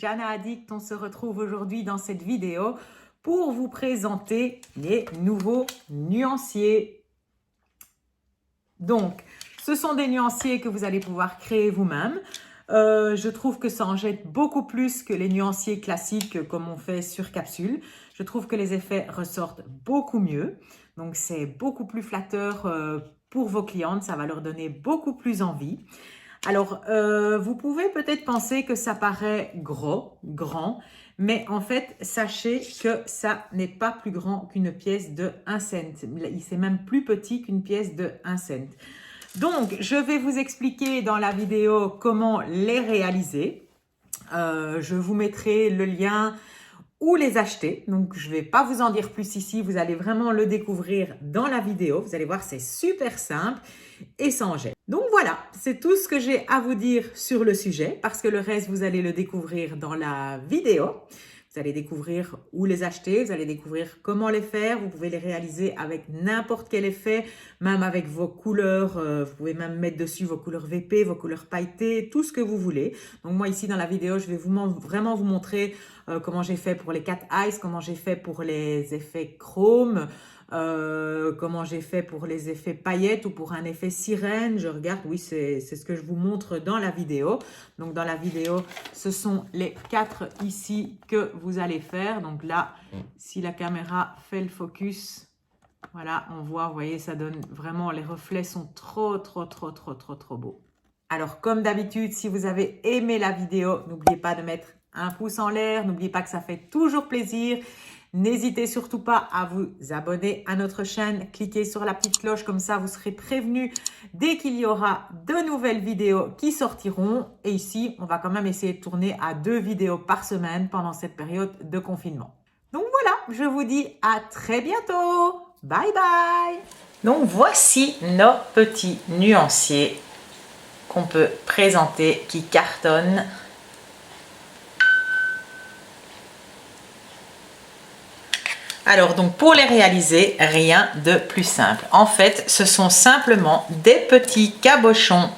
Jana Addict. On se retrouve aujourd'hui dans cette vidéo pour vous présenter les nouveaux nuanciers. Donc, ce sont des nuanciers que vous allez pouvoir créer vous-même. Je trouve que ça en jette beaucoup plus que les nuanciers classiques comme on fait sur capsule. Je trouve que les effets ressortent beaucoup mieux. Donc, c'est beaucoup plus flatteur pour vos clientes. Ça va leur donner beaucoup plus envie. Alors, vous pouvez peut-être penser que ça paraît grand, mais en fait, sachez que ça n'est pas plus grand qu'une pièce de 1 cent. C'est même plus petit qu'une pièce de 1 cent. Donc, je vais vous expliquer dans la vidéo comment les réaliser. Je vous mettrai le lien où les acheter. Donc, je ne vais pas vous en dire plus ici. Vous allez vraiment le découvrir dans la vidéo. Vous allez voir, c'est super simple et sans gêne. Donc voilà, c'est tout ce que j'ai à vous dire sur le sujet parce que le reste, vous allez le découvrir dans la vidéo. Vous allez découvrir où les acheter, vous allez découvrir comment les faire. Vous pouvez les réaliser avec n'importe quel effet, même avec vos couleurs. Vous pouvez même mettre dessus vos couleurs VP, vos couleurs pailletées, tout ce que vous voulez. Donc moi ici dans la vidéo, je vais vraiment vous montrer comment j'ai fait pour les cat eyes, comment j'ai fait pour les effets chrome, comment j'ai fait pour les effets paillettes ou pour un effet sirène. Je regarde, oui, c'est ce que je vous montre dans la vidéo. Donc dans la vidéo, ce sont les 4 ici que vous allez faire. Donc là, si la caméra fait le focus, voilà, on voit, vous voyez, ça donne vraiment, les reflets sont trop beaux. Alors comme d'habitude, si vous avez aimé la vidéo, n'oubliez pas de mettre un pouce en l'air. N'oubliez pas que ça fait toujours plaisir. N'hésitez surtout pas à vous abonner à notre chaîne. Cliquez sur la petite cloche, comme ça vous serez prévenus dès qu'il y aura de nouvelles vidéos qui sortiront. Et ici, on va quand même essayer de tourner à 2 vidéos par semaine pendant cette période de confinement. Donc voilà, je vous dis à très bientôt. Bye bye. Donc voici nos petits nuanciers qu'on peut présenter qui cartonnent. Alors, donc pour les réaliser, rien de plus simple. En fait, ce sont simplement des petits cabochons,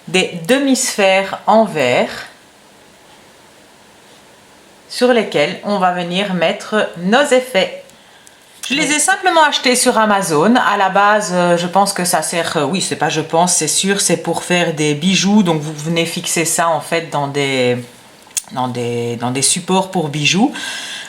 des demi-sphères en verre sur lesquels on va venir mettre nos effets. Je les ai simplement achetés sur Amazon. À la base, je pense que ça sert, oui, c'est pas je pense, c'est sûr, c'est pour faire des bijoux. Donc, vous venez fixer ça en fait dans des supports pour bijoux.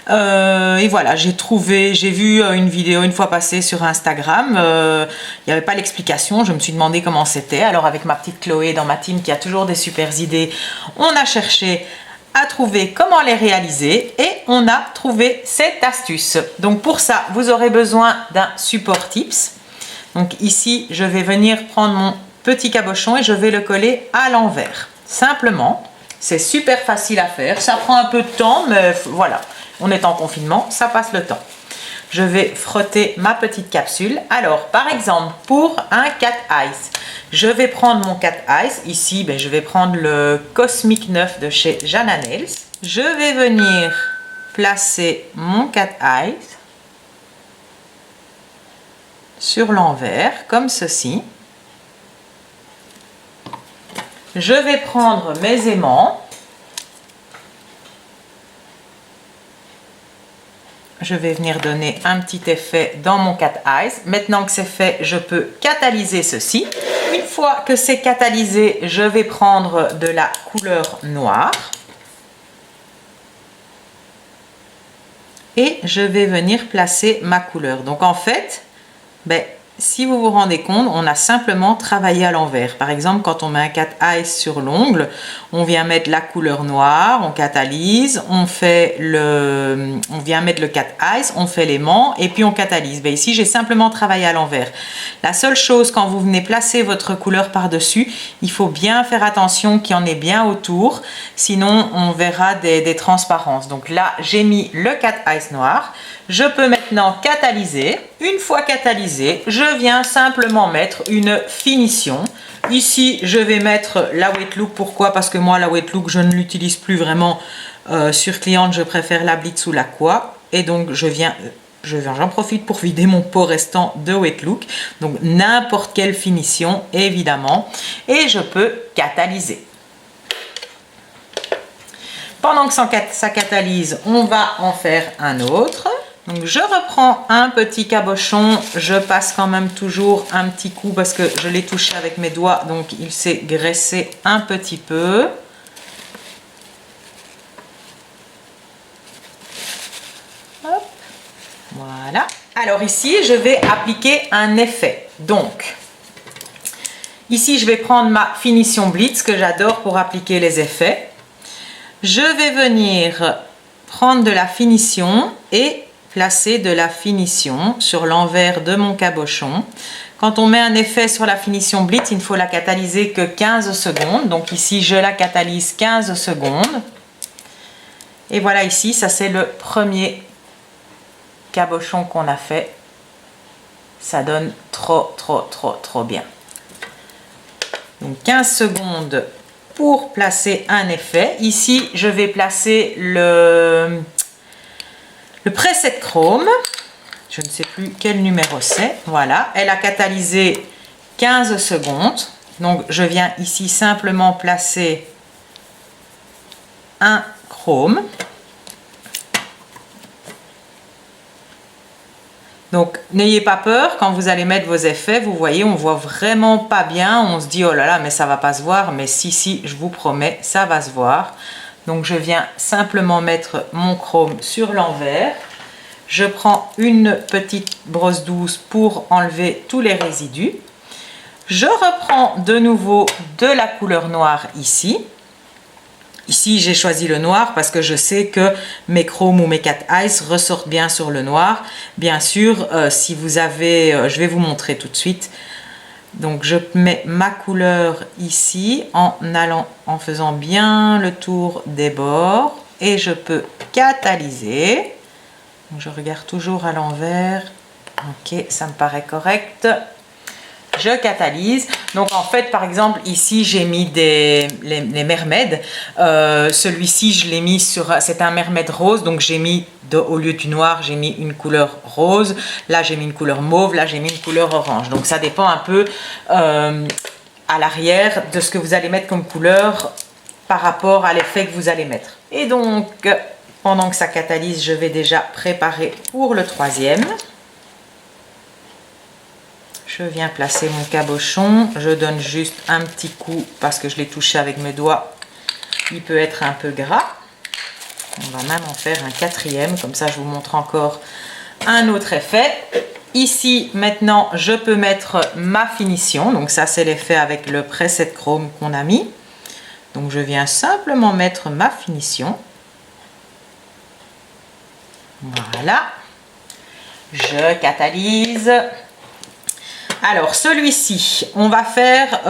Et voilà, j'ai vu une vidéo une fois passée sur Instagram, il n'y avait pas l'explication, je me suis demandé comment c'était. Alors avec ma petite Chloé dans ma team qui a toujours des super idées, on a cherché à trouver comment les réaliser et on a trouvé cette astuce. Donc pour ça, vous aurez besoin d'un support tips. Donc ici, je vais venir prendre mon petit cabochon et je vais le coller à l'envers. Simplement, c'est super facile à faire, ça prend un peu de temps, mais voilà. On est en confinement, ça passe le temps. Je vais frotter ma petite capsule. Alors, par exemple, pour un cat eyes, je vais prendre mon cat eyes. Ici, je vais prendre le Cosmic 9 de chez Jana Nails. Je vais venir placer mon cat eyes sur l'envers, comme ceci. Je vais prendre mes aimants. Je vais venir donner un petit effet dans mon cat eyes. Maintenant que c'est fait, je peux catalyser ceci. Une fois que c'est catalysé, je vais prendre de la couleur noire. Et je vais venir placer ma couleur. Donc en fait, si vous vous rendez compte, on a simplement travaillé à l'envers. Par exemple, quand on met un cat eyes sur l'ongle, on vient mettre la couleur noire, on catalyse, on vient mettre le cat eyes, on fait l'aimant et puis on catalyse. Ici, j'ai simplement travaillé à l'envers. La seule chose, quand vous venez placer votre couleur par-dessus, il faut bien faire attention qu'il y en ait bien autour, sinon on verra des transparences. Donc là, j'ai mis le cat eyes noir. Je peux maintenant catalyser. Une fois catalysé, je viens simplement mettre une finition. Ici, je vais mettre la Wet Look. Pourquoi? Parce que moi, la Wet Look, je ne l'utilise plus vraiment sur cliente. Je préfère la Blitz ou l'Aqua. Et donc, j'en profite pour vider mon pot restant de Wet Look. Donc, n'importe quelle finition, évidemment. Et je peux catalyser. pendant que ça catalyse, on va en faire un autre. Donc je reprends un petit cabochon, je passe quand même toujours un petit coup parce que je l'ai touché avec mes doigts, donc il s'est graissé un petit peu. Hop, voilà. Alors ici, je vais appliquer un effet. Donc, ici, je vais prendre ma finition Blitz que j'adore pour appliquer les effets. Je vais venir prendre de la finition et placer de la finition sur l'envers de mon cabochon. Quand on met un effet sur la finition Blitz, il ne faut la catalyser que 15 secondes. Donc ici, je la catalyse 15 secondes. Et voilà ici, ça c'est le premier cabochon qu'on a fait. Ça donne trop bien. Donc 15 secondes pour placer un effet. Ici, je vais placer le preset chrome. Je ne sais plus quel numéro c'est. Voilà, elle a catalysé 15 secondes. Donc, je viens ici simplement placer un chrome. Donc, n'ayez pas peur quand vous allez mettre vos effets. Vous voyez, on voit vraiment pas bien. On se dit, oh là là, mais ça va pas se voir. Mais si, je vous promets, ça va se voir. Donc, je viens simplement mettre mon chrome sur l'envers. Je prends une petite brosse douce pour enlever tous les résidus. Je reprends de nouveau de la couleur noire ici. Ici, j'ai choisi le noir parce que je sais que mes chromes ou mes cat eyes ressortent bien sur le noir. Bien sûr, si vous avez... je vais vous montrer tout de suite. Donc, je mets ma couleur ici en faisant bien le tour des bords. Et je peux catalyser. Donc, je regarde toujours à l'envers. Ok, ça me paraît correct. Je catalyse. Donc en fait, par exemple, ici j'ai mis les mermaids. Celui-ci, je l'ai mis sur... C'est un mermaid rose, donc j'ai mis, au lieu du noir, j'ai mis une couleur rose. Là, j'ai mis une couleur mauve. Là, j'ai mis une couleur orange. Donc ça dépend un peu à l'arrière de ce que vous allez mettre comme couleur par rapport à l'effet que vous allez mettre. Et donc, pendant que ça catalyse, je vais déjà préparer pour le troisième. Je viens placer mon cabochon, je donne juste un petit coup parce que je l'ai touché avec mes doigts. Il peut être un peu gras. On va même en faire un quatrième, comme ça je vous montre encore un autre effet. Ici, maintenant, je peux mettre ma finition. Donc ça, c'est l'effet avec le preset chrome qu'on a mis. Donc je viens simplement mettre ma finition. Voilà. Je catalyse. Alors celui-ci, on va faire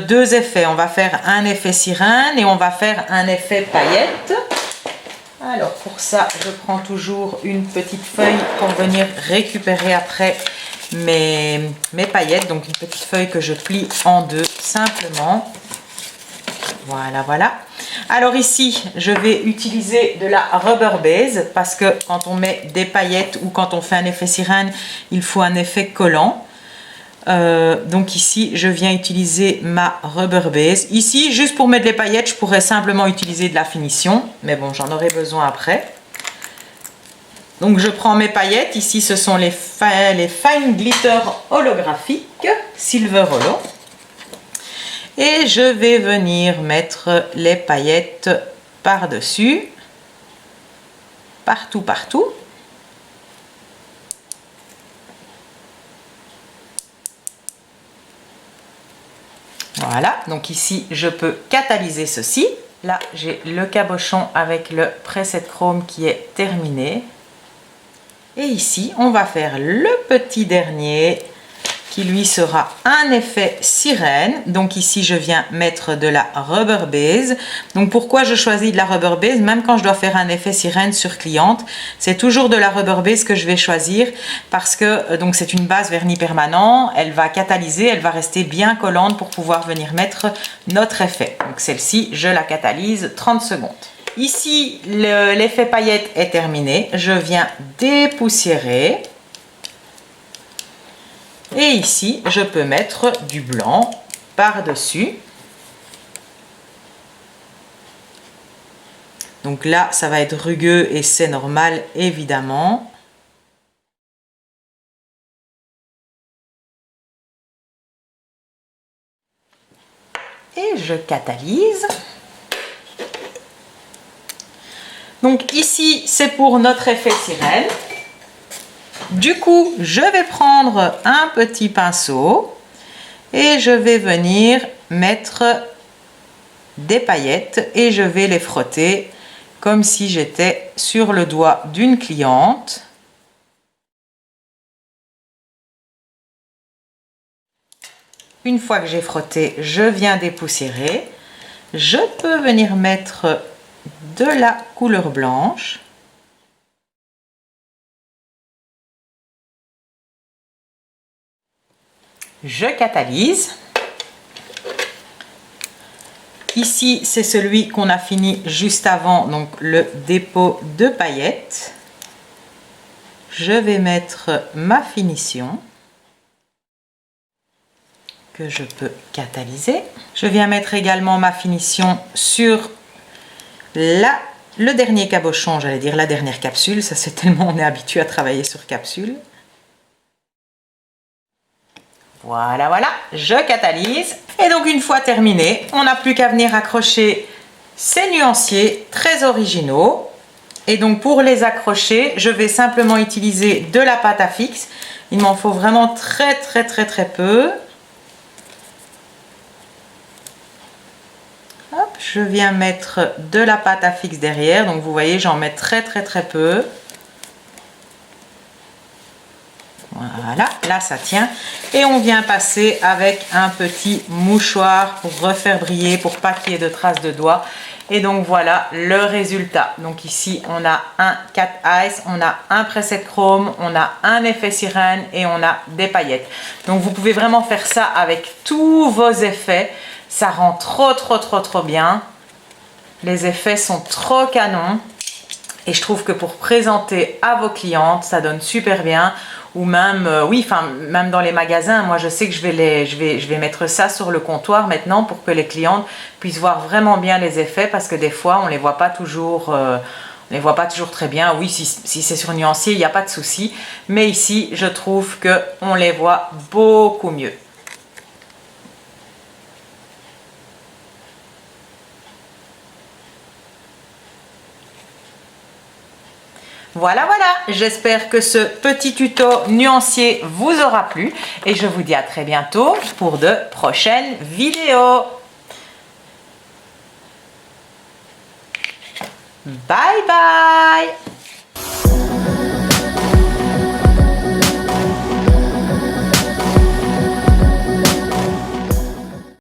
deux effets. On va faire un effet sirène et on va faire un effet paillette. Alors pour ça, je prends toujours une petite feuille pour venir récupérer après mes paillettes. Donc une petite feuille que je plie en deux simplement. Voilà, voilà. Alors ici, je vais utiliser de la rubber base parce que quand on met des paillettes ou quand on fait un effet sirène, il faut un effet collant. Donc ici je viens utiliser ma rubber base. Ici juste pour mettre les paillettes, je pourrais simplement utiliser de la finition, mais bon, j'en aurai besoin après. Donc je prends mes paillettes. Ici ce sont les fine glitter holographiques Silver Holo, et je vais venir mettre les paillettes par dessus, partout. Voilà, donc ici je peux catalyser ceci. Là j'ai le cabochon avec le preset chrome qui est terminé. Et ici on va faire le petit dernier qui lui sera un effet sirène. Donc ici je viens mettre de la rubber base. Donc pourquoi je choisis de la rubber base? Même quand je dois faire un effet sirène sur cliente, c'est toujours de la rubber base que je vais choisir parce que donc c'est une base vernis permanent, elle va catalyser, elle va rester bien collante pour pouvoir venir mettre notre effet. Donc celle-ci, je la catalyse 30 secondes. Ici l'effet paillette est terminé, je viens dépoussiérer. Et ici, je peux mettre du blanc par-dessus. Donc là, ça va être rugueux et c'est normal, évidemment. Et je catalyse. Donc ici, c'est pour notre effet sirène. Du coup, je vais prendre un petit pinceau et je vais venir mettre des paillettes et je vais les frotter comme si j'étais sur le doigt d'une cliente. Une fois que j'ai frotté, je viens dépoussiérer. Je peux venir mettre de la couleur blanche. Je catalyse. Ici, c'est celui qu'on a fini juste avant, donc le dépôt de paillettes. Je vais mettre ma finition que je peux catalyser. Je viens mettre également ma finition sur le dernier cabochon, j'allais dire la dernière capsule. Ça, c'est tellement on est habitué à travailler sur capsule. Voilà, voilà, je catalyse. Et donc, une fois terminé, on n'a plus qu'à venir accrocher ces nuanciers très originaux. Et donc, pour les accrocher, je vais simplement utiliser de la pâte à fixe. Il m'en faut vraiment très peu. Hop, je viens mettre de la pâte à fixe derrière. Donc, vous voyez, j'en mets très peu. Voilà, là ça tient. Et on vient passer avec un petit mouchoir pour refaire briller, pour pas qu'il y ait de traces de doigts. Et donc voilà le résultat. Donc ici on a un cat eyes, on a un preset chrome, on a un effet sirène et on a des paillettes. Donc vous pouvez vraiment faire ça avec tous vos effets. Ça rend trop bien. Les effets sont trop canons. Et je trouve que pour présenter à vos clientes, ça donne super bien. Ou même, même dans les magasins, moi je sais que je vais mettre ça sur le comptoir maintenant pour que les clientes puissent voir vraiment bien les effets parce que des fois on les voit pas toujours, très bien. Oui, si c'est sur nuancier, il n'y a pas de souci. Mais ici, je trouve qu'on les voit beaucoup mieux. Voilà, j'espère que ce petit tuto nuancier vous aura plu et je vous dis à très bientôt pour de prochaines vidéos. Bye bye!